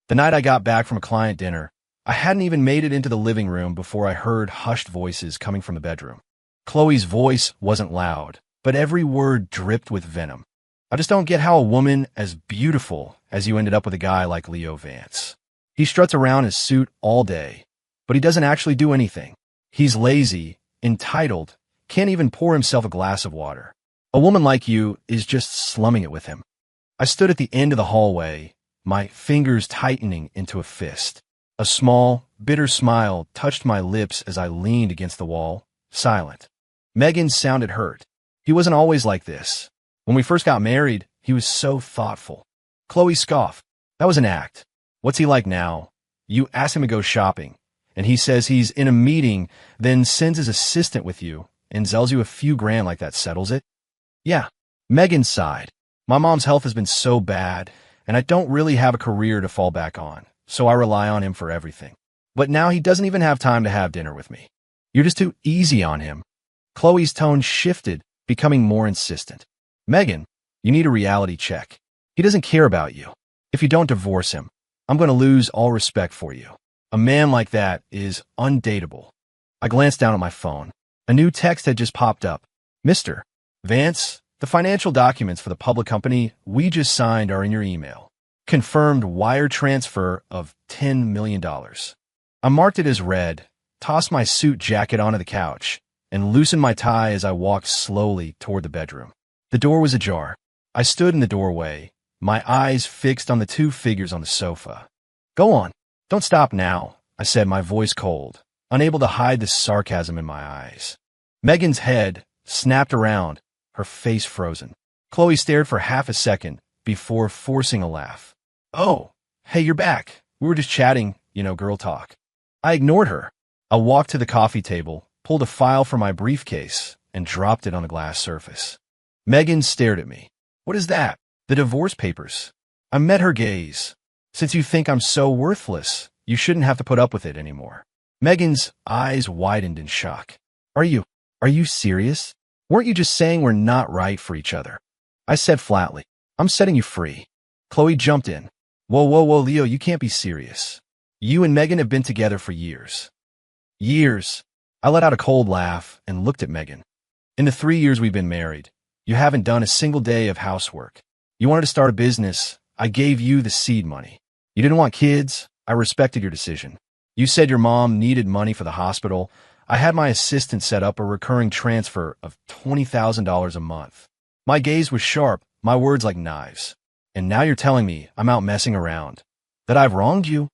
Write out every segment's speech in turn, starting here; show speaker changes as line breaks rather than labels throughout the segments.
The night I got back from a client dinner, I hadn't even made it into the living room before I heard hushed voices coming from the bedroom. Chloe's voice wasn't loud, but every word dripped with venom. I just don't get how a woman as beautiful as you ended up with a guy like Leo Vance. He struts around his suit all day, but he doesn't actually do anything. He's lazy, entitled, can't even pour himself a glass of water. A woman like you is just slumming it with him. I stood at the end of the hallway, my fingers tightening into a fist. A small, bitter smile touched my lips as I leaned against the wall, silent. Megan sounded hurt. He wasn't always like this. When we first got married, he was so thoughtful. Chloe scoffed. That was an act. What's he like now? You ask him to go shopping, and he says he's in a meeting, then sends his assistant with you and sells you a few grand like that settles it? Yeah. Megan sighed. My mom's health has been so bad, and I don't really have a career to fall back on, so I rely on him for everything. But now he doesn't even have time to have dinner with me. You're just too easy on him. Chloe's tone shifted, becoming more insistent. Megan, you need a reality check. He doesn't care about you. If you don't divorce him, I'm going to lose all respect for you. A man like that is undateable. I glanced down at my phone. A new text had just popped up. Mr. Vance, the financial documents for the public company we just signed are in your email. Confirmed wire transfer of $10 million. I marked it as read, tossed my suit jacket onto the couch, and loosened my tie as I walked slowly toward the bedroom. The door was ajar. I stood in the doorway, my eyes fixed on the two figures on the sofa. Go on. Don't stop now, I said, my voice cold, unable to hide the sarcasm in my eyes. Megan's head snapped around, her face frozen. Chloe stared for half a second before forcing a laugh. Oh, hey, you're back. We were just chatting, girl talk. I ignored her. I walked to the coffee table, pulled a file from my briefcase, and dropped it on the glass surface. Megan stared at me. What is that? The divorce papers. I met her gaze. Since you think I'm so worthless, you shouldn't have to put up with it anymore. Megan's eyes widened in shock. Are you serious? Weren't you just saying we're not right for each other? I said flatly, I'm setting you free. Chloe jumped in. Whoa, Leo, you can't be serious. You and Megan have been together for years. Years. I let out a cold laugh and looked at Megan. In the 3 years we've been married, you haven't done a single day of housework. You wanted to start a business. I gave you the seed money. You didn't want kids. I respected your decision. You said your mom needed money for the hospital. I had my assistant set up a recurring transfer of $20,000 a month. My gaze was sharp, my words like knives. And now you're telling me I'm out messing around. That I've wronged you?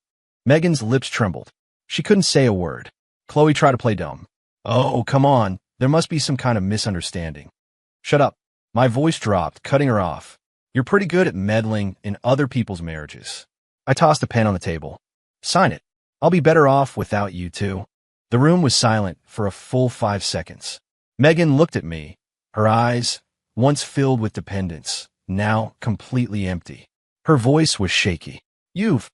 Megan's lips trembled. She couldn't say a word. Chloe tried to play dumb. Oh, come on. There must be some kind of misunderstanding. Shut up. My voice dropped, cutting her off. You're pretty good at meddling in other people's marriages. I tossed a pen on the table. Sign it. I'll be better off without you two. The room was silent for a full 5 seconds. Megan looked at me, her eyes, once filled with dependence, now completely empty. Her voice was shaky. You've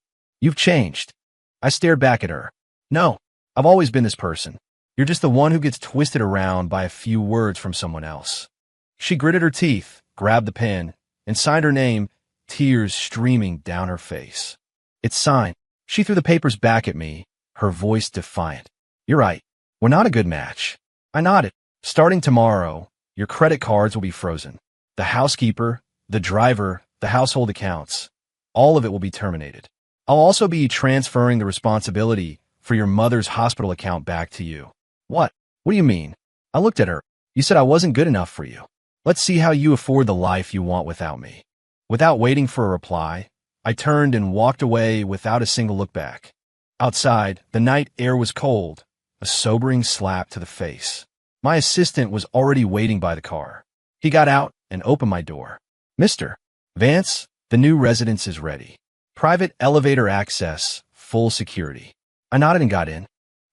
changed. I stared back at her. No, I've always been this person. You're just the one who gets twisted around by a few words from someone else. She gritted her teeth, grabbed the pen, and signed her name, tears streaming down her face. It's signed. She threw the papers back at me, her voice defiant. You're right. We're not a good match. I nodded. Starting tomorrow, your credit cards will be frozen. The housekeeper, the driver, the household accounts, all of it will be terminated. I'll also be transferring the responsibility for your mother's hospital account back to you. What? What do you mean? I looked at her. You said I wasn't good enough for you. Let's see how you afford the life you want without me. Without waiting for a reply, I turned and walked away without a single look back. Outside, the night air was cold, a sobering slap to the face. My assistant was already waiting by the car. He got out and opened my door. Mr. Vance, the new residence is ready. Private elevator access, full security. I nodded and got in.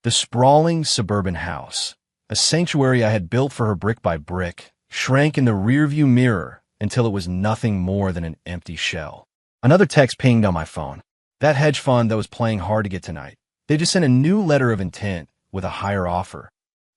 The sprawling suburban house, a sanctuary I had built for her brick by brick, shrank in the rearview mirror until it was nothing more than an empty shell. Another text pinged on my phone. That hedge fund that was playing hard to get tonight. They just sent a new letter of intent with a higher offer.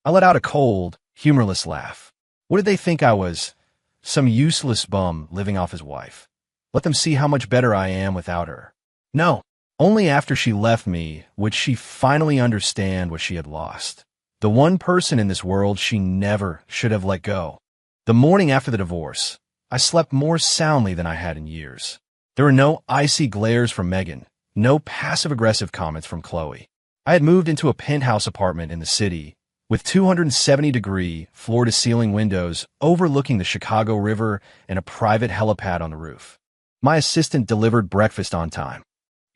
I let out a cold, humorless laugh. What did they think I was? Some useless bum living off his wife. Let them see how much better I am without her. No, Only after she left me would she finally understand what she had lost. The one person in this world she never should have let go. The morning after the divorce, I slept more soundly than I had in years. There were no icy glares from Megan, no passive-aggressive comments from Chloe. I had moved into a penthouse apartment in the city with 270-degree floor-to-ceiling windows overlooking the Chicago River and a private helipad on the roof. My assistant delivered breakfast on time.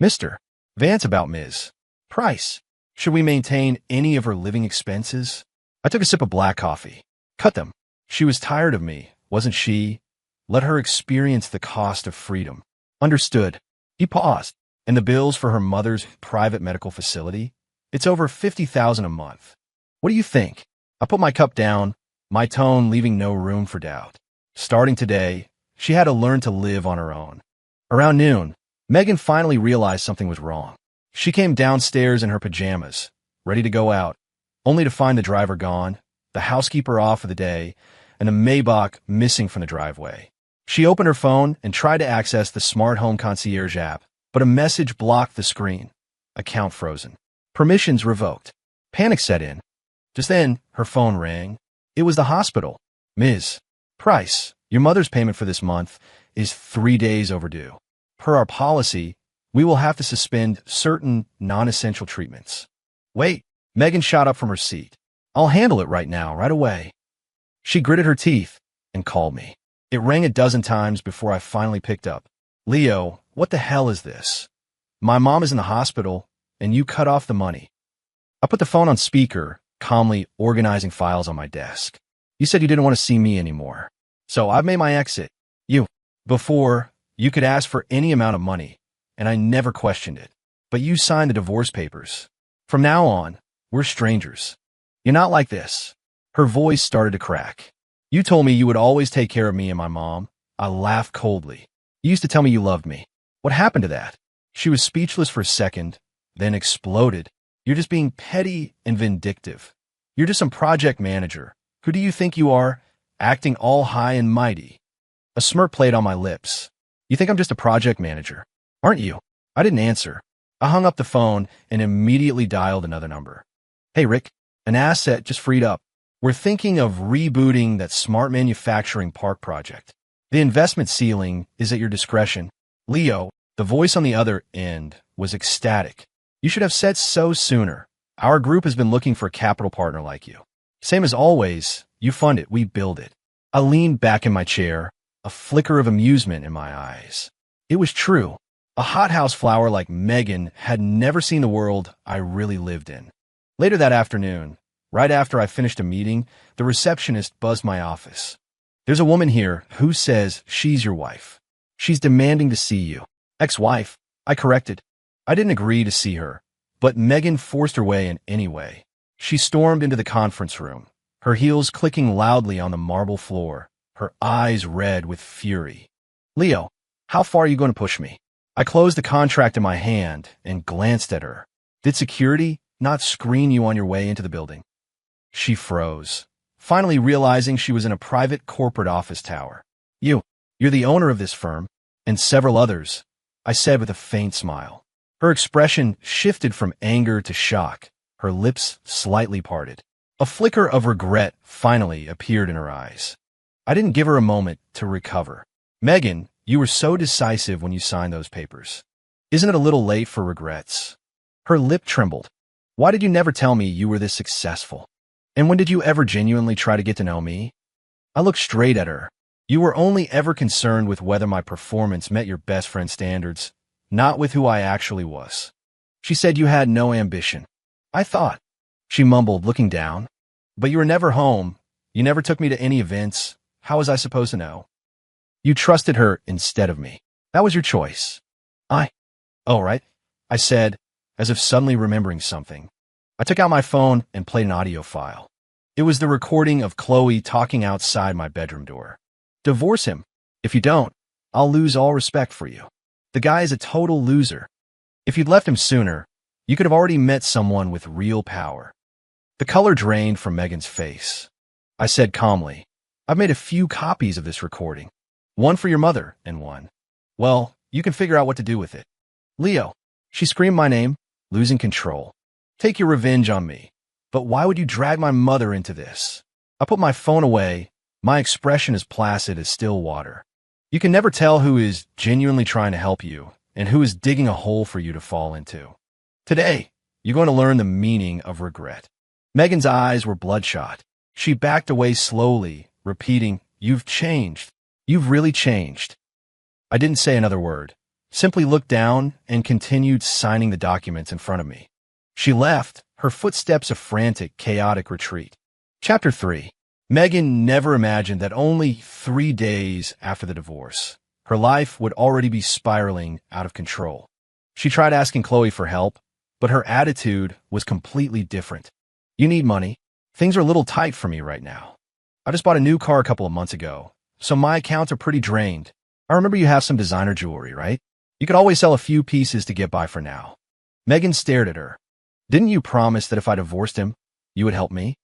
Mr. Vance about Ms. Price. Should we maintain any of her living expenses? I took a sip of black coffee. Cut them. She was tired of me, wasn't she? Let her experience the cost of freedom. Understood. He paused. And the bills for her mother's private medical facility? It's over $50,000 a month. What do you think? I put my cup down, my tone leaving no room for doubt. Starting today, she had to learn to live on her own. Around noon, Megan finally realized something was wrong. She came downstairs in her pajamas, ready to go out, only to find the driver gone, the housekeeper off for the day, and a Maybach missing from the driveway. She opened her phone and tried to access the smart home concierge app, but a message blocked the screen. Account frozen. Permissions revoked. Panic set in. Just then, her phone rang. It was the hospital. Ms. Price, your mother's payment for this month is 3 days overdue. Per our policy, we will have to suspend certain non-essential treatments. Wait, Megan shot up from her seat. I'll handle it right now, right away. She gritted her teeth and called me. It rang a dozen times before I finally picked up. Leo, what the hell is this? My mom is in the hospital, and you cut off the money. I put the phone on speaker, calmly organizing files on my desk. You said you didn't want to see me anymore. So I've made my exit. Before, you could ask for any amount of money, and I never questioned it. But you signed the divorce papers. From now on, we're strangers. You're not like this. Her voice started to crack. You told me you would always take care of me and my mom. I laughed coldly. You used to tell me you loved me. What happened to that? She was speechless for a second, then exploded. You're just being petty and vindictive. You're just some project manager. Who do you think you are? Acting all high and mighty. A smirk played on my lips. You think I'm just a project manager, aren't you? I didn't answer. I hung up the phone and immediately dialed another number. Hey, Rick, an asset just freed up. We're thinking of rebooting that smart manufacturing park project. The investment ceiling is at your discretion. Leo, the voice on the other end, was ecstatic. You should have said so sooner. Our group has been looking for a capital partner like you. Same as always, you fund it, we build it. I leaned back in my chair, a flicker of amusement in my eyes. It was true. A hothouse flower like Megan had never seen the world I really lived in. Later that afternoon, right after I finished a meeting, the receptionist buzzed my office. There's a woman here who says she's your wife. She's demanding to see you. Ex-wife, I corrected. I didn't agree to see her, but Megan forced her way in anyway. She stormed into the conference room, her heels clicking loudly on the marble floor, her eyes red with fury. Leo, how far are you going to push me? I closed the contract in my hand and glanced at her. Did security not screen you on your way into the building? She froze, finally realizing she was in a private corporate office tower. You're the owner of this firm, and several others, I said with a faint smile. Her expression shifted from anger to shock, her lips slightly parted. A flicker of regret finally appeared in her eyes. I didn't give her a moment to recover. Megan, you were so decisive when you signed those papers. Isn't it a little late for regrets? Her lip trembled. Why did you never tell me you were this successful? And when did you ever genuinely try to get to know me? I looked straight at her. You were only ever concerned with whether my performance met your best friend standards, not with who I actually was. She said you had no ambition. I thought, she mumbled, looking down. But you were never home. You never took me to any events. How was I supposed to know? You trusted her instead of me. That was your choice. Oh, right, I said, as if suddenly remembering something. I took out my phone and played an audio file. It was the recording of Chloe talking outside my bedroom door. Divorce him. If you don't, I'll lose all respect for you. The guy is a total loser. If you'd left him sooner, you could have already met someone with real power. The color drained from Megan's face. I said calmly, I've made a few copies of this recording. One for your mother and one. Well, you can figure out what to do with it. Leo, She screamed my name, losing control. Take your revenge on me. But why would you drag my mother into this? I put my phone away, my expression as placid as still water. You can never tell who is genuinely trying to help you and who is digging a hole for you to fall into. Today, you're going to learn the meaning of regret. Megan's eyes were bloodshot. She backed away slowly, repeating, "You've changed. You've really changed." I didn't say another word, simply looked down and continued signing the documents in front of me. She left, her footsteps a frantic, chaotic retreat. Chapter 3. Megan never imagined that only 3 days after the divorce, her life would already be spiraling out of control. She tried asking Chloe for help, but her attitude was completely different. "You need money. Things are a little tight for me right now. I just bought a new car a couple of months ago, so my accounts are pretty drained. I remember you have some designer jewelry, right? You could always sell a few pieces to get by for now." Megan stared at her. "Didn't you promise that if I divorced him, you would help me?"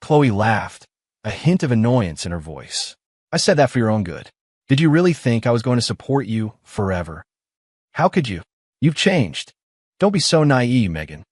Chloe laughed, a hint of annoyance in her voice. "I said that for your own good. Did you really think I was going to support you forever? How could you? You've changed. Don't be so naive, Megan.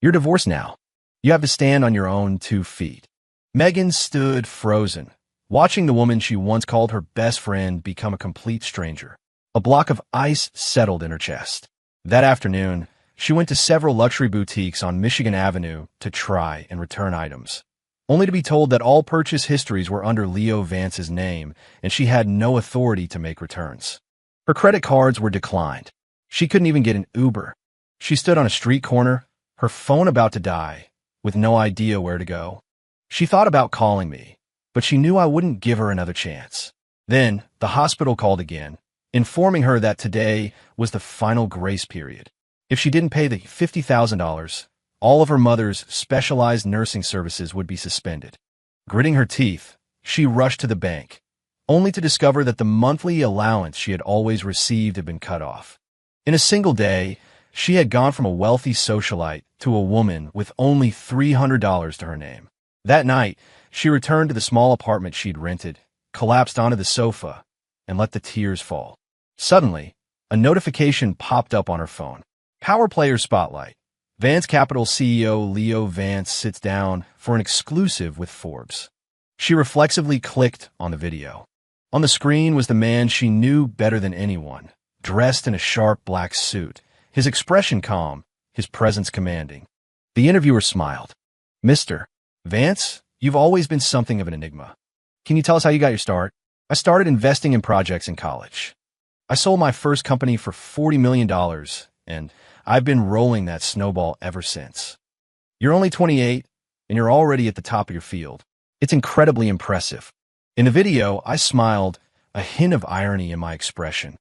You're divorced now. You have to stand on your own 2 feet." Megan stood frozen, watching the woman she once called her best friend become a complete stranger. A block of ice settled in her chest. That afternoon, she went to several luxury boutiques on Michigan Avenue to try and return items, only to be told that all purchase histories were under Leo Vance's name and she had no authority to make returns. Her credit cards were declined. She couldn't even get an Uber. She stood on a street corner, her phone about to die, with no idea where to go. She thought about calling me, but she knew I wouldn't give her another chance. Then, the hospital called again, informing her that today was the final grace period. If she didn't pay the $50,000, all of her mother's specialized nursing services would be suspended. Gritting her teeth, she rushed to the bank, only to discover that the monthly allowance she had always received had been cut off. In a single day, she had gone from a wealthy socialite to a woman with only $300 to her name. That night, she returned to the small apartment she'd rented, collapsed onto the sofa, and let the tears fall. Suddenly, a notification popped up on her phone. Power Player Spotlight. Vance Capital CEO Leo Vance sits down for an exclusive with Forbes. She reflexively clicked on the video. On the screen was the man she knew better than anyone, dressed in a sharp black suit, his expression calm, his presence commanding. The interviewer smiled. "Mr. Vance, you've always been something of an enigma. Can you tell us how you got your start?" "I started investing in projects in college. I sold my first company for $40 million, and I've been rolling that snowball ever since." "You're only 28, and you're already at the top of your field. It's incredibly impressive." In the video, I smiled, a hint of irony in my expression.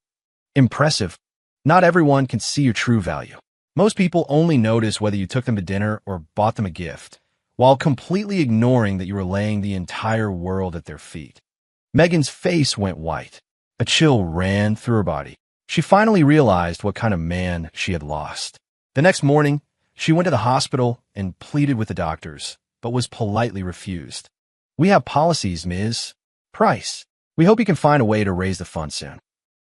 "Impressive? Not everyone can see your true value. Most people only notice whether you took them to dinner or bought them a gift, while completely ignoring that you were laying the entire world at their feet." Megan's face went white. A chill ran through her body. She finally realized what kind of man she had lost. The next morning, she went to the hospital and pleaded with the doctors, but was politely refused. "We have policies, Ms. Price. We hope you can find a way to raise the funds soon."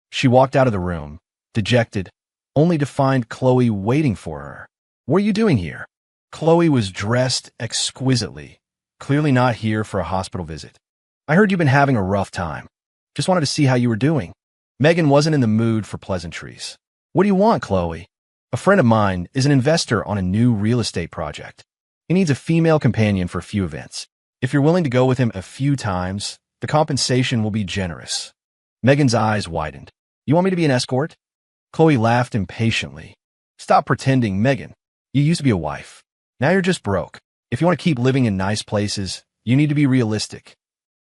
She walked out of the room, dejected, only to find Chloe waiting for her. "What are you doing here?" Chloe was dressed exquisitely, clearly not here for a hospital visit. "I heard you've been having a rough time. Just wanted to see how you were doing." Megan wasn't in the mood for pleasantries. "What do you want, Chloe?" "A friend of mine is an investor on a new real estate project. He needs a female companion for a few events. If you're willing to go with him a few times, the compensation will be generous." Megan's eyes widened. "You want me to be an escort?" Chloe laughed impatiently. "Stop pretending, Megan. You used to be a wife. Now you're just broke. If you want to keep living in nice places, you need to be realistic.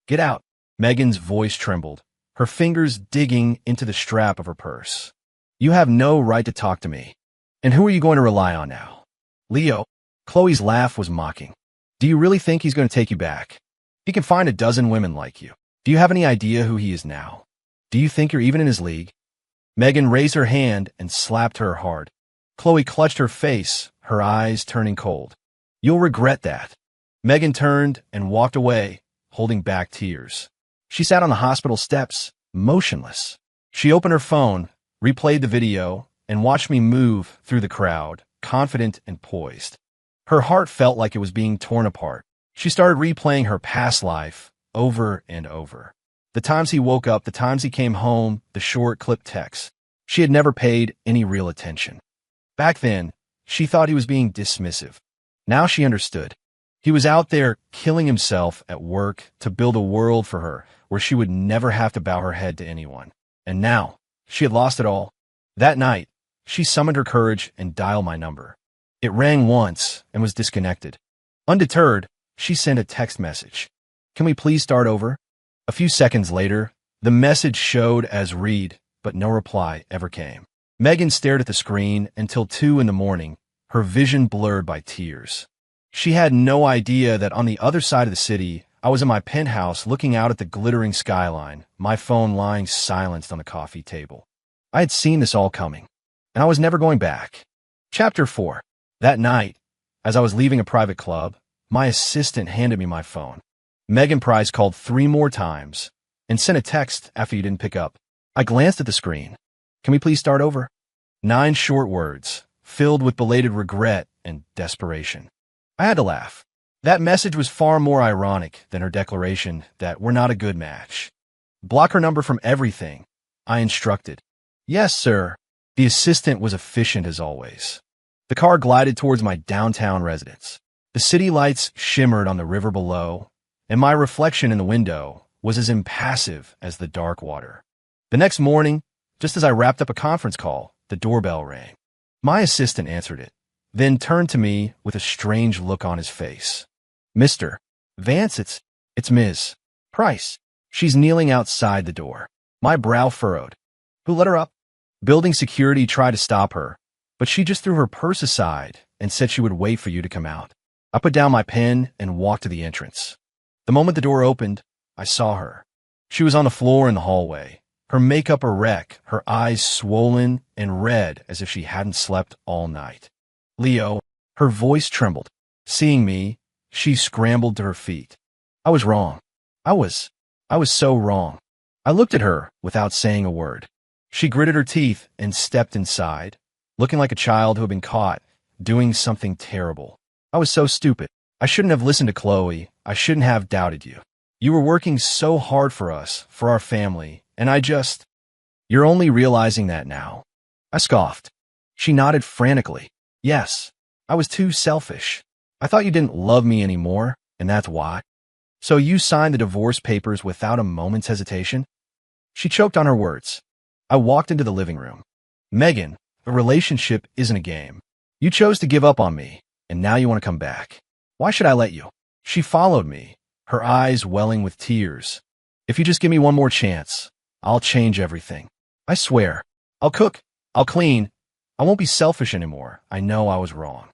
Get out." Megan's voice trembled, her fingers digging into the strap of her purse. "You have no right to talk to me. And who are you going to rely on now?" "Leo." Chloe's laugh was mocking. "Do you really think he's going to take you back? He can find a dozen women like you. Do you have any idea who he is now? Do you think you're even in his league?" Megan raised her hand and slapped her hard. Chloe clutched her face, her eyes turning cold. "You'll regret that." Megan turned and walked away, holding back tears. She sat on the hospital steps, motionless. She opened her phone, replayed the video, and watched me move through the crowd, confident and poised. Her heart felt like it was being torn apart. She started replaying her past life over and over. The times he woke up, the times he came home, the short clipped texts. She had never paid any real attention. Back then, she thought he was being dismissive. Now she understood. He was out there killing himself at work to build a world for her where she would never have to bow her head to anyone. And now, she had lost it all. That night, she summoned her courage and dialed my number. It rang once and was disconnected. Undeterred, she sent a text message. "Can we please start over?" A few seconds later, the message showed as read, but no reply ever came. Megan stared at the screen until 2 in the morning, her vision blurred by tears. She had no idea that on the other side of the city, I was in my penthouse looking out at the glittering skyline, my phone lying silenced on the coffee table. I had seen this all coming, and I was never going back. Chapter 4. That night, as I was leaving a private club, my assistant handed me my phone. Megan Price called 3 more times and sent a text after you didn't pick up. I glanced at the screen. "Can we please start over?" 9 short words, filled with belated regret and desperation. I had to laugh. That message was far more ironic than her declaration that we're not a good match. "Block her number from everything," I instructed. "Yes, sir." The assistant was efficient as always. The car glided towards my downtown residence. The city lights shimmered on the river below, and my reflection in the window was as impassive as the dark water. The next morning, just as I wrapped up a conference call, the doorbell rang. My assistant answered it, then turned to me with a strange look on his face. "Mr. Vance, it's Ms. Price. She's kneeling outside the door." My brow furrowed. "Who let her up?" Building security tried to stop her, but she just threw her purse aside and said she would wait for you to come out. I put down my pen and walked to the entrance. The moment the door opened, I saw her. She was on the floor in the hallway, her makeup a wreck, her eyes swollen and red as if she hadn't slept all night. "Leo," her voice trembled. Seeing me, she scrambled to her feet. I was wrong. I was so wrong. I looked at her without saying a word. She gritted her teeth and stepped inside, looking like a child who had been caught doing something terrible. I was so stupid. I shouldn't have listened to Chloe. I shouldn't have doubted you. You were working so hard for us, for our family, and You're only realizing that now. I scoffed. She nodded frantically. Yes, I was too selfish. I thought you didn't love me anymore, and that's why. So you signed the divorce papers without a moment's hesitation? She choked on her words. I walked into the living room. "Megan, a relationship isn't a game. You chose to give up on me, and now you want to come back. Why should I let you?" She followed me, her eyes welling with tears. "If you just give me one more chance, I'll change everything. I swear. I'll cook. I'll clean. I won't be selfish anymore. I know I was wrong."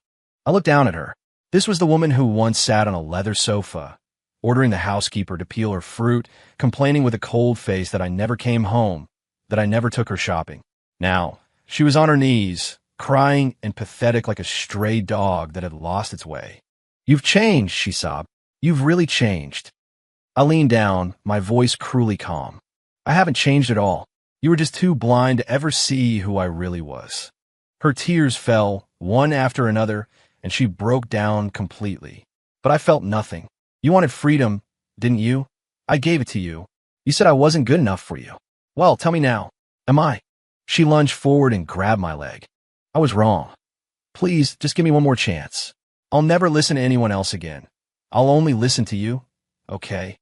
I looked down at her. This was the woman who once sat on a leather sofa, ordering the housekeeper to peel her fruit, complaining with a cold face that I never came home, that I never took her shopping. Now, she was on her knees, crying and pathetic like a stray dog that had lost its way. "You've changed," she sobbed. "You've really changed." I leaned down, my voice cruelly calm. "I haven't changed at all. You were just too blind to ever see who I really was." Her tears fell, one after another, and she broke down completely. But I felt nothing. "You wanted freedom, didn't you? I gave it to you. You said I wasn't good enough for you. Well, tell me now, am I?" She lunged forward and grabbed my leg. "I was wrong. Please, just give me one more chance. I'll never listen to anyone else again. I'll only listen to you, okay?"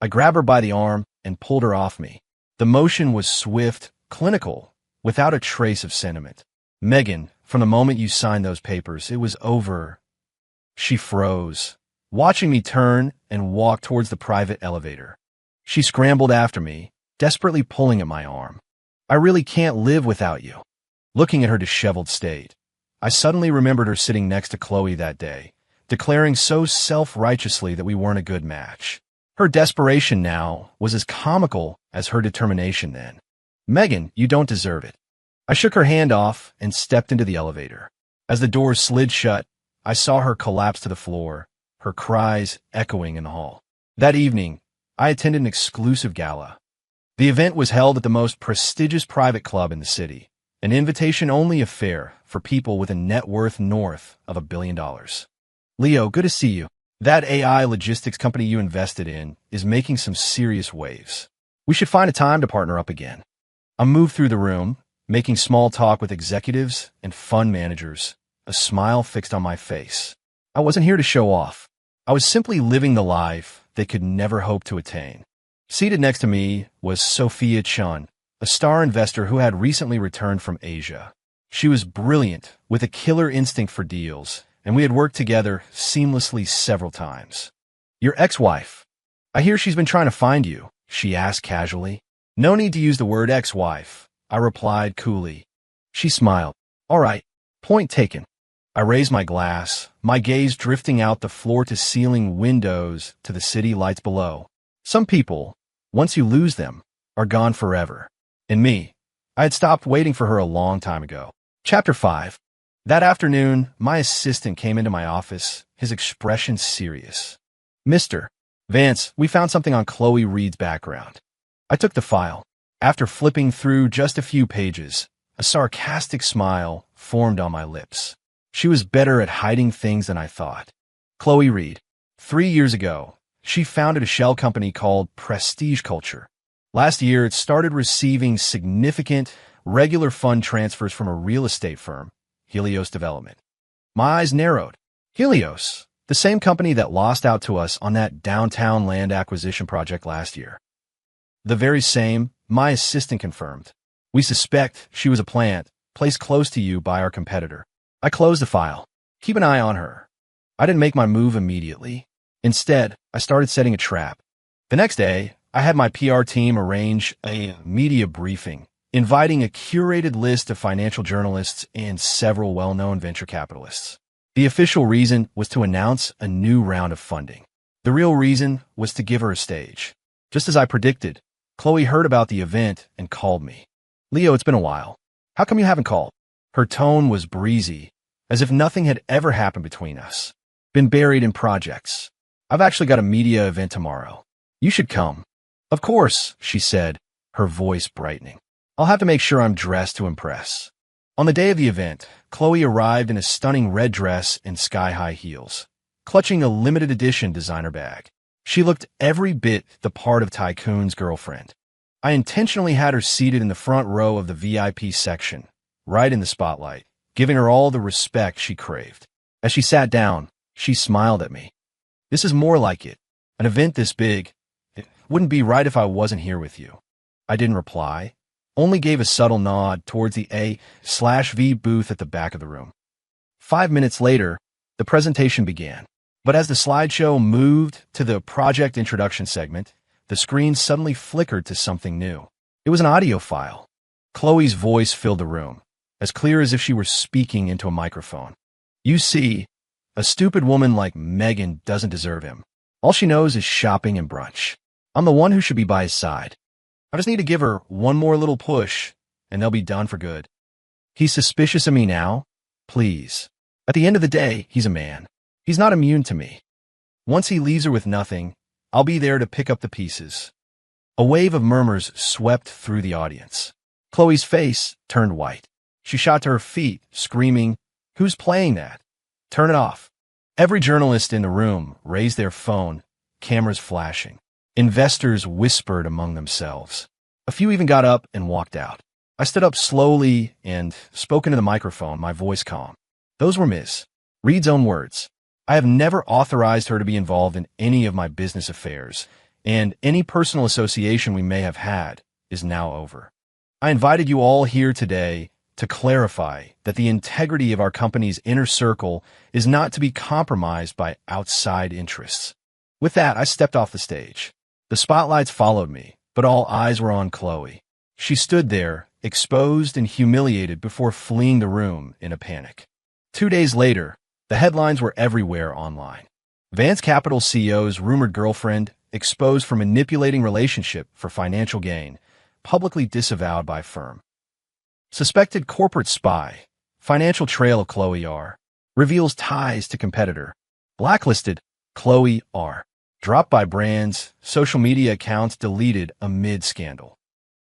I grabbed her by the arm and pulled her off me. The motion was swift, clinical, without a trace of sentiment. "Megan, from the moment you signed those papers, it was over." She froze, watching me turn and walk towards the private elevator. She scrambled after me, desperately pulling at my arm. "I really can't live without you." Looking at her disheveled state, I suddenly remembered her sitting next to Chloe that day, declaring so self-righteously that we weren't a good match. Her desperation now was as comical as her determination then. "Megan, you don't deserve it." I shook her hand off and stepped into the elevator. As the doors slid shut, I saw her collapse to the floor, her cries echoing in the hall. That evening, I attended an exclusive gala. The event was held at the most prestigious private club in the city, an invitation-only affair for people with a net worth north of $1 billion. Leo, good to see you. That AI logistics company you invested in is making some serious waves. We should find a time to partner up again. I moved through the room, making small talk with executives and fund managers, a smile fixed on my face. I wasn't here to show off. I was simply living the life they could never hope to attain. Seated next to me was Sophia Chun, a star investor who had recently returned from Asia. She was brilliant, with a killer instinct for deals, and we had worked together seamlessly several times. Your ex-wife. I hear she's been trying to find you, she asked casually. No need to use the word ex-wife, I replied coolly. She smiled. All right, point taken. I raised my glass, my gaze drifting out the floor-to-ceiling windows to the city lights below. Some people, once you lose them, are gone forever. And me, I had stopped waiting for her a long time ago. Chapter 5. That afternoon, my assistant came into my office, his expression serious. Mr. Vance, we found something on Chloe Reed's background. I took the file. After flipping through just a few pages, a sarcastic smile formed on my lips. She was better at hiding things than I thought. Chloe Reed. 3 years ago, she founded a shell company called Prestige Culture. Last year, it started receiving significant, regular fund transfers from a real estate firm, Helios Development. My eyes narrowed. Helios, the same company that lost out to us on that downtown land acquisition project last year. The very same, my assistant confirmed. We suspect she was a plant placed close to you by our competitor. I closed the file. Keep an eye on her. I didn't make my move immediately. Instead, I started setting a trap. The next day, I had my PR team arrange a media briefing, inviting a curated list of financial journalists and several well-known venture capitalists. The official reason was to announce a new round of funding. The real reason was to give her a stage. Just as I predicted, Chloe heard about the event and called me. Leo, it's been a while. How come you haven't called? Her tone was breezy, as if nothing had ever happened between us. Been buried in projects. I've actually got a media event tomorrow. You should come. Of course, she said, her voice brightening. I'll have to make sure I'm dressed to impress. On the day of the event, Chloe arrived in a stunning red dress and sky-high heels, clutching a limited edition designer bag. She looked every bit the part of Tycoon's girlfriend. I intentionally had her seated in the front row of the VIP section, right in the spotlight, giving her all the respect she craved. As she sat down, she smiled at me. This is more like it. An event this big. It wouldn't be right if I wasn't here with you. I didn't reply, only gave a subtle nod towards the A/V booth at the back of the room. 5 minutes later, the presentation began. But as the slideshow moved to the project introduction segment, the screen suddenly flickered to something new. It was an audio file. Chloe's voice filled the room, as clear as if she were speaking into a microphone. You see, a stupid woman like Megan doesn't deserve him. All she knows is shopping and brunch. I'm the one who should be by his side. I just need to give her one more little push, and they'll be done for good. He's suspicious of me now? Please. At the end of the day, he's a man. He's not immune to me. Once he leaves her with nothing, I'll be there to pick up the pieces. A wave of murmurs swept through the audience. Chloe's face turned white. She shot to her feet, screaming, "Who's playing that? Turn it off." Every journalist in the room raised their phone, cameras flashing. Investors whispered among themselves. A few even got up and walked out. I stood up slowly and spoke into the microphone, my voice calm. Those were Ms. Reed's own words. I have never authorized her to be involved in any of my business affairs, and any personal association we may have had is now over. I invited you all here today to clarify that the integrity of our company's inner circle is not to be compromised by outside interests. With that, I stepped off the stage. The spotlights followed me, but all eyes were on Chloe. She stood there, exposed and humiliated before fleeing the room in a panic. 2 days later, the headlines were everywhere online. Vance Capital CEO's rumored girlfriend, exposed for manipulating relationship for financial gain, publicly disavowed by firm. Suspected corporate spy, financial trail of Chloe R. Reveals ties to competitor. Blacklisted, Chloe R. Dropped by brands, social media accounts deleted amid scandal.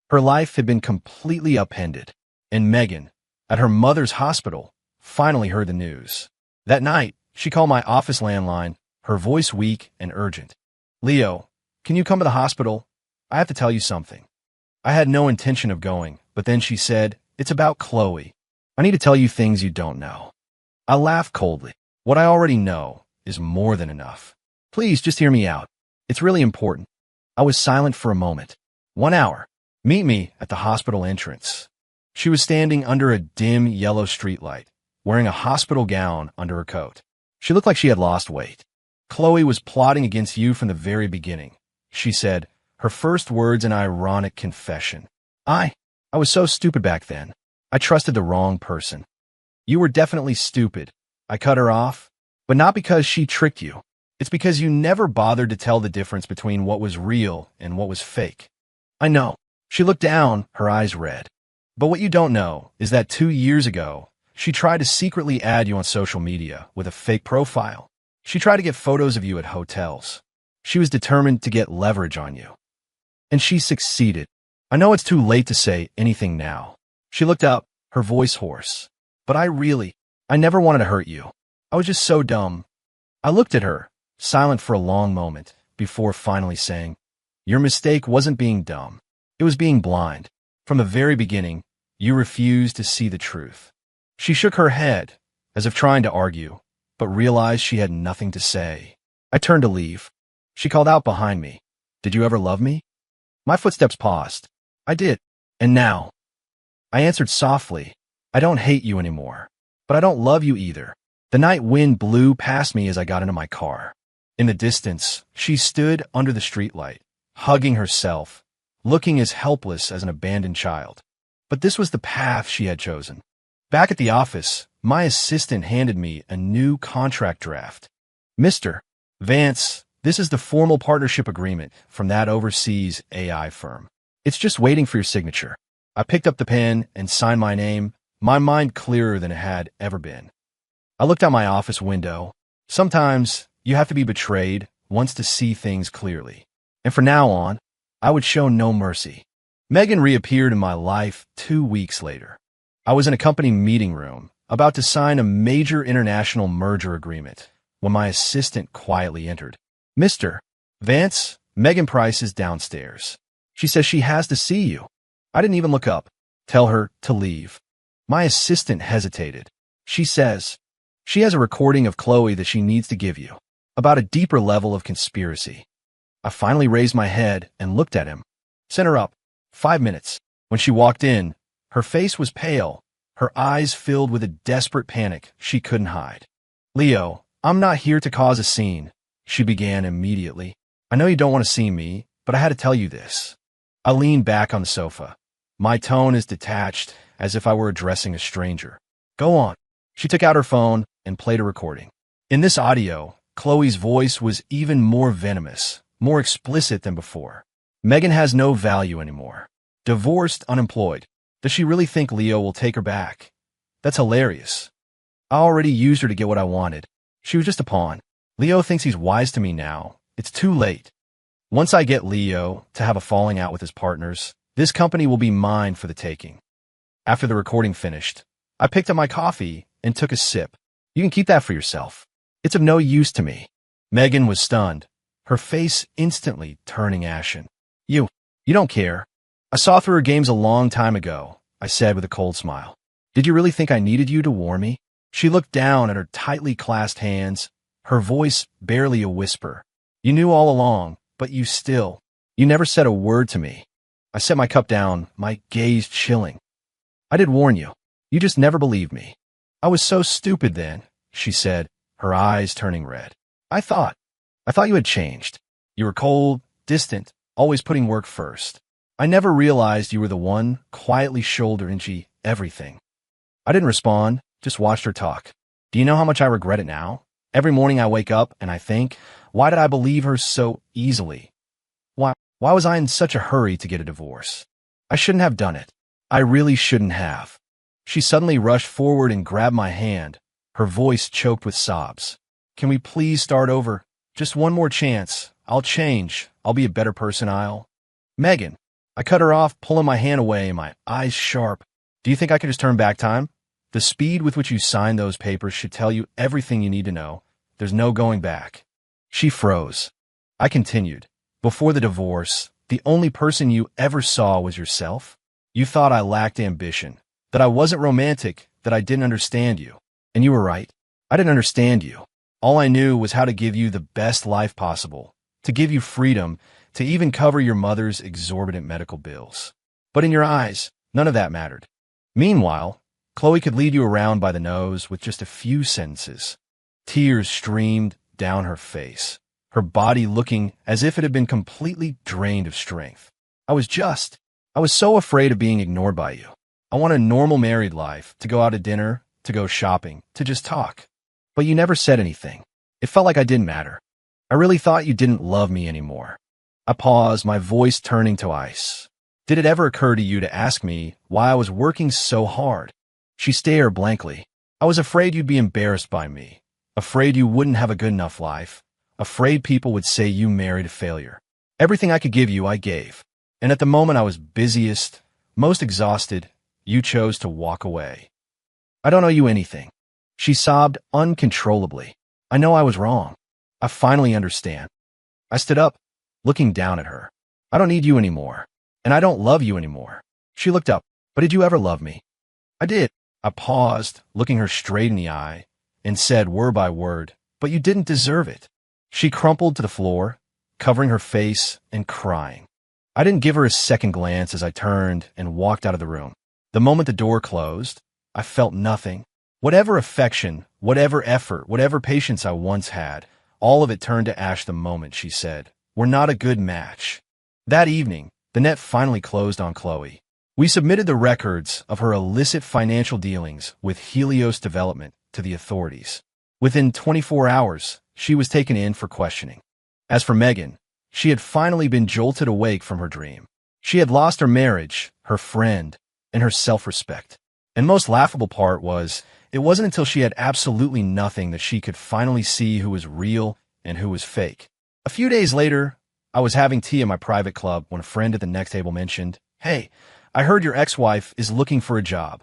Her life had been completely upended. and Megan, at her mother's hospital, finally heard the news. That night, she called my office landline, her voice weak and urgent. "Leo, can you come to the hospital? I have to tell you something." I had no intention of going, but then she said, "It's about Chloe. I need to tell you things you don't know." I laughed coldly. What I already know is more than enough. "Please, just hear me out. It's really important." I was silent for a moment. 1 hour. Meet me at the hospital entrance. She was standing under a dim yellow streetlight, wearing a hospital gown under her coat. She looked like she had lost weight. "Chloe was plotting against you from the very beginning," she said, her first words an ironic confession. I was so stupid back then. I trusted the wrong person." "You were definitely stupid." I cut her off. "But not because she tricked you. It's because you never bothered to tell the difference between what was real and what was fake." "I know." She looked down, her eyes red. "But what you don't know is that 2 years ago, she tried to secretly add you on social media with a fake profile. She tried to get photos of you at hotels. She was determined to get leverage on you. And she succeeded. I know it's too late to say anything now." She looked up, her voice hoarse. "But I never wanted to hurt you. I was just so dumb." I looked at her, silent for a long moment, before finally saying, "Your mistake wasn't being dumb. It was being blind. From the very beginning, you refused to see the truth." She shook her head, as if trying to argue, but realized she had nothing to say. I turned to leave. She called out behind me, "Did you ever love me?" My footsteps paused. "I did. And now?" I answered softly, "I don't hate you anymore, but I don't love you either." The night wind blew past me as I got into my car. In the distance, she stood under the streetlight, hugging herself, looking as helpless as an abandoned child. But this was the path she had chosen. Back at the office, my assistant handed me a new contract draft. "Mr. Vance, this is the formal partnership agreement from that overseas AI firm. It's just waiting for your signature." I picked up the pen and signed my name, my mind clearer than it had ever been. I looked out my office window. Sometimes you have to be betrayed once to see things clearly. And from now on, I would show no mercy. Megan reappeared in my life 2 weeks later. I was in a company meeting room, about to sign a major international merger agreement, when my assistant quietly entered. "Mr. Vance, Megan Price is downstairs. She says she has to see you." I didn't even look up. "Tell her to leave." My assistant hesitated. "She says she has a recording of Chloe that she needs to give you, about a deeper level of conspiracy." I finally raised my head and looked at him. "Send her up. 5 minutes." When she walked in, her face was pale, her eyes filled with a desperate panic she couldn't hide. "Leo, I'm not here to cause a scene," she began immediately. "I know you don't want to see me, but I had to tell you this." I leaned back on the sofa. My tone is detached, as if I were addressing a stranger. "Go on." She took out her phone and played a recording. In this audio, Chloe's voice was even more venomous, more explicit than before. "Megan has no value anymore. Divorced, unemployed. Does she really think Leo will take her back? That's hilarious. I already used her to get what I wanted. She was just a pawn. Leo thinks he's wise to me now. It's too late. Once I get Leo to have a falling out with his partners, this company will be mine for the taking." After the recording finished, I picked up my coffee and took a sip. "You can keep that for yourself. It's of no use to me." Megan was stunned, her face instantly turning ashen. You don't care." "I saw through her games a long time ago," I said with a cold smile. "Did you really think I needed you to warn me?" She looked down at her tightly clasped hands, her voice barely a whisper. "You knew all along, but you never said a word to me." I set my cup down, my gaze chilling. "I did warn you. You just never believed me." "I was so stupid then," she said, her eyes turning red. I thought you had changed. You were cold, distant, always putting work first. I never realized you were the one quietly shouldering everything." I didn't respond, just watched her talk. "Do you know how much I regret it now? Every morning I wake up and I think, why did I believe her so easily? Why was I in such a hurry to get a divorce? I shouldn't have done it. I really shouldn't have." She suddenly rushed forward and grabbed my hand, her voice choked with sobs. "Can we please start over? Just one more chance. I'll change. I'll be a better person. Megan." I cut her off, pulling my hand away, my eyes sharp. Do you think I could just turn back time? The speed with which you signed those papers should tell you everything you need to know. There's no going back. She froze. I continued. Before the divorce, the only person you ever saw was yourself. You thought I lacked ambition, that I wasn't romantic, that I didn't understand you. And you were right. I didn't understand you. All I knew was how to give you the best life possible, to give you freedom, to even cover your mother's exorbitant medical bills. But in your eyes, none of that mattered. Meanwhile, Chloe could lead you around by the nose with just a few sentences. Tears streamed down her face, her body looking as if it had been completely drained of strength. I was so afraid of being ignored by you. I want a normal married life, to go out to dinner, to go shopping, to just talk. But you never said anything. It felt like I didn't matter. I really thought you didn't love me anymore. I paused, my voice turning to ice. Did it ever occur to you to ask me why I was working so hard? She stared blankly. I was afraid you'd be embarrassed by me, afraid you wouldn't have a good enough life, afraid people would say you married a failure. Everything I could give you, I gave. And at the moment I was busiest, most exhausted, you chose to walk away. I don't owe you anything. She sobbed uncontrollably. I know I was wrong. I finally understand. I stood up, looking down at her. I don't need you anymore. And I don't love you anymore. She looked up. But did you ever love me? I did. I paused, looking her straight in the eye, and said word by word, but you didn't deserve it. She crumpled to the floor, covering her face and crying. I didn't give her a second glance as I turned and walked out of the room. The moment the door closed, I felt nothing. Whatever affection, whatever effort, whatever patience I once had, all of it turned to ash the moment she said, "We're not a good match." That evening, the net finally closed on Chloe. We submitted the records of her illicit financial dealings with Helios Development to the authorities. Within 24 hours, she was taken in for questioning. As for Megan, she had finally been jolted awake from her dream. She had lost her marriage, her friend, and her self-respect. And most laughable part was, it wasn't until she had absolutely nothing that she could finally see who was real and who was fake. A few days later, I was having tea at my private club when a friend at the next table mentioned, "Hey, I heard your ex-wife is looking for a job."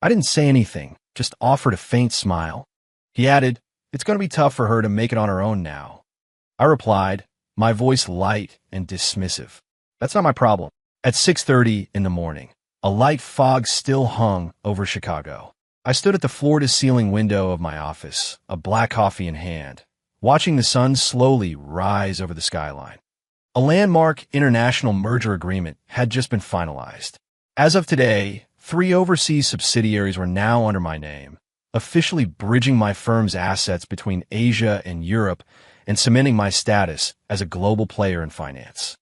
I didn't say anything, just offered a faint smile. He added, "It's going to be tough for her to make it on her own now." I replied, my voice light and dismissive, "That's not my problem." At 6:30 in the morning, a light fog still hung over Chicago. I stood at the floor-to-ceiling window of my office, a black coffee in hand, watching the sun slowly rise over the skyline. A landmark international merger agreement had just been finalized. As of today, 3 overseas subsidiaries were now under my name, officially bridging my firm's assets between Asia and Europe and cementing my status as a global player in finance.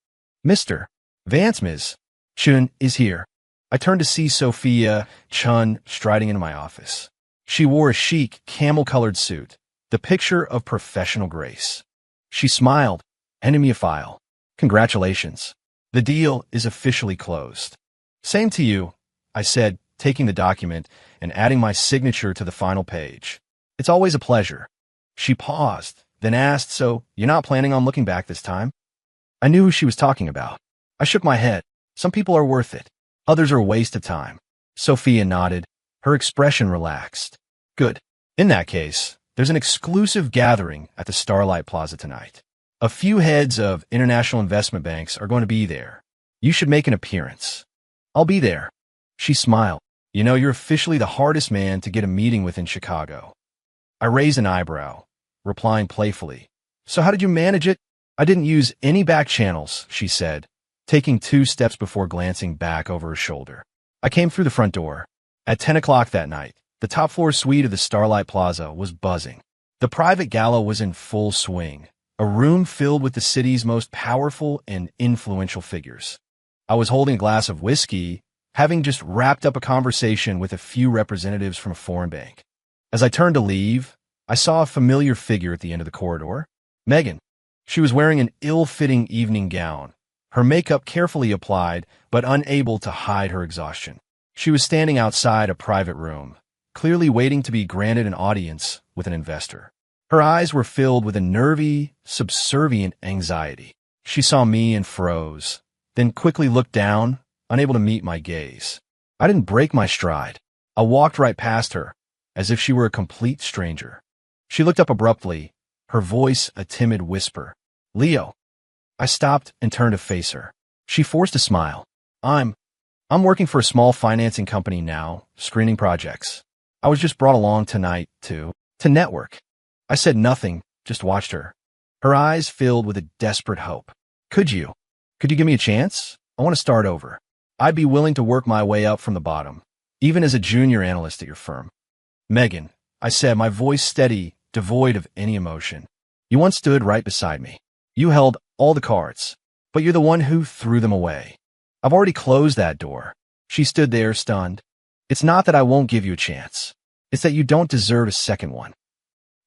Mr. Vance Ms. Chun is here. I turned to see Sophia Chun striding into my office. She wore a chic, camel-colored suit, the picture of professional grace. She smiled, handed me a file. "Congratulations. The deal is officially closed." "Same to you," I said, taking the document and adding my signature to the final page. "It's always a pleasure." She paused, then asked, "So you're not planning on looking back this time?" I knew who she was talking about. I shook my head. Some people are worth it. Others are a waste of time. Sophia nodded, her expression relaxed. "Good. In that case, there's an exclusive gathering at the Starlight Plaza tonight. A few heads of international investment banks are going to be there. You should make an appearance." "I'll be there." She smiled. "You know, you're officially the hardest man to get a meeting with in Chicago." I raised an eyebrow, replying playfully, "So how did you manage it?" "I didn't use any back channels," she said, taking 2 steps before glancing back over her shoulder. "I came through the front door." At 10 o'clock that night, the top-floor suite of the Starlight Plaza was buzzing. The private gala was in full swing, a room filled with the city's most powerful and influential figures. I was holding a glass of whiskey, having just wrapped up a conversation with a few representatives from a foreign bank. As I turned to leave, I saw a familiar figure at the end of the corridor. Megan. She was wearing an ill-fitting evening gown, her makeup carefully applied, but unable to hide her exhaustion. She was standing outside a private room, clearly waiting to be granted an audience with an investor. Her eyes were filled with a nervy, subservient anxiety. She saw me and froze, then quickly looked down, unable to meet my gaze. I didn't break my stride. I walked right past her, as if she were a complete stranger. She looked up abruptly, her voice a timid whisper. Leo. I stopped and turned to face her. She forced a smile. I'm working for a small financing company now, screening projects. I was just brought along tonight to network. I said nothing, just watched her. Her eyes filled with a desperate hope. Could you give me a chance? I want to start over. I'd be willing to work my way up from the bottom, even as a junior analyst at your firm. Megan, I said, my voice steady, devoid of any emotion. You once stood right beside me. You held all the cards, but you're the one who threw them away. I've already closed that door. She stood there, stunned. It's not that I won't give you a chance. It's that you don't deserve a second one.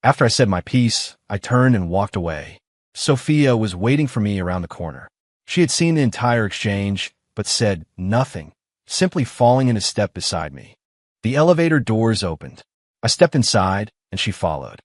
After I said my piece, I turned and walked away. Sophia was waiting for me around the corner. She had seen the entire exchange, but said nothing, simply falling into step beside me. The elevator doors opened. I stepped inside, and she followed.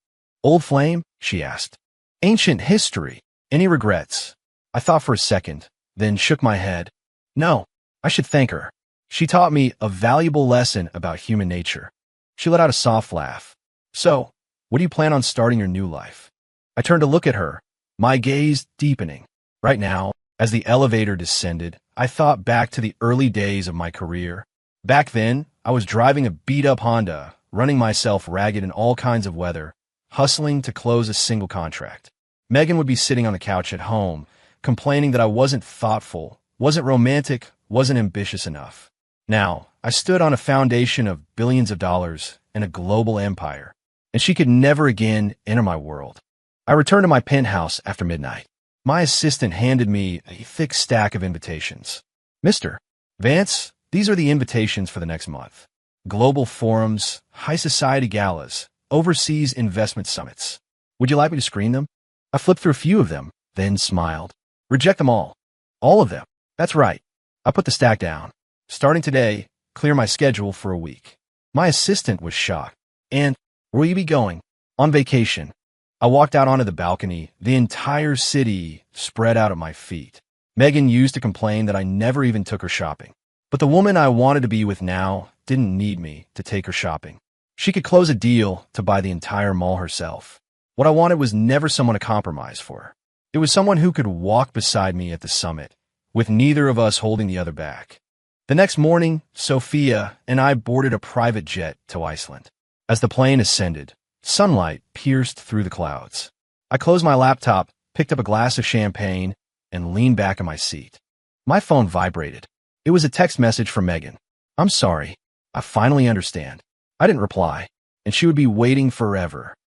Old flame? She asked. Ancient history. Any regrets? I thought for a second, then shook my head. No, I should thank her. She taught me a valuable lesson about human nature. She let out a soft laugh. So, what do you plan on starting your new life? I turned to look at her, my gaze deepening. Right now, as the elevator descended, I thought back to the early days of my career. Back then, I was driving a beat-up Honda, running myself ragged in all kinds of weather, hustling to close a single contract. Megan would be sitting on the couch at home, complaining that I wasn't thoughtful, wasn't romantic, wasn't ambitious enough. Now, I stood on a foundation of billions of dollars and a global empire, and she could never again enter my world. I returned to my penthouse after midnight. My assistant handed me a thick stack of invitations. Mr. Vance, these are the invitations for the next month. Global forums, high society galas, overseas investment summits. Would you like me to screen them? I flipped through a few of them, then smiled. Reject them all. All of them. That's right. I put the stack down. Starting today, clear my schedule for a week. My assistant was shocked. And where will you be going? On vacation. I walked out onto the balcony, the entire city spread out at my feet. Megan used to complain that I never even took her shopping. But the woman I wanted to be with now didn't need me to take her shopping. She could close a deal to buy the entire mall herself. What I wanted was never someone to compromise for. It was someone who could walk beside me at the summit, with neither of us holding the other back. The next morning, Sophia and I boarded a private jet to Iceland. As the plane ascended, sunlight pierced through the clouds. I closed my laptop, picked up a glass of champagne, and leaned back in my seat. My phone vibrated. It was a text message from Megan. I'm sorry. I finally understand. I didn't reply, and she would be waiting forever.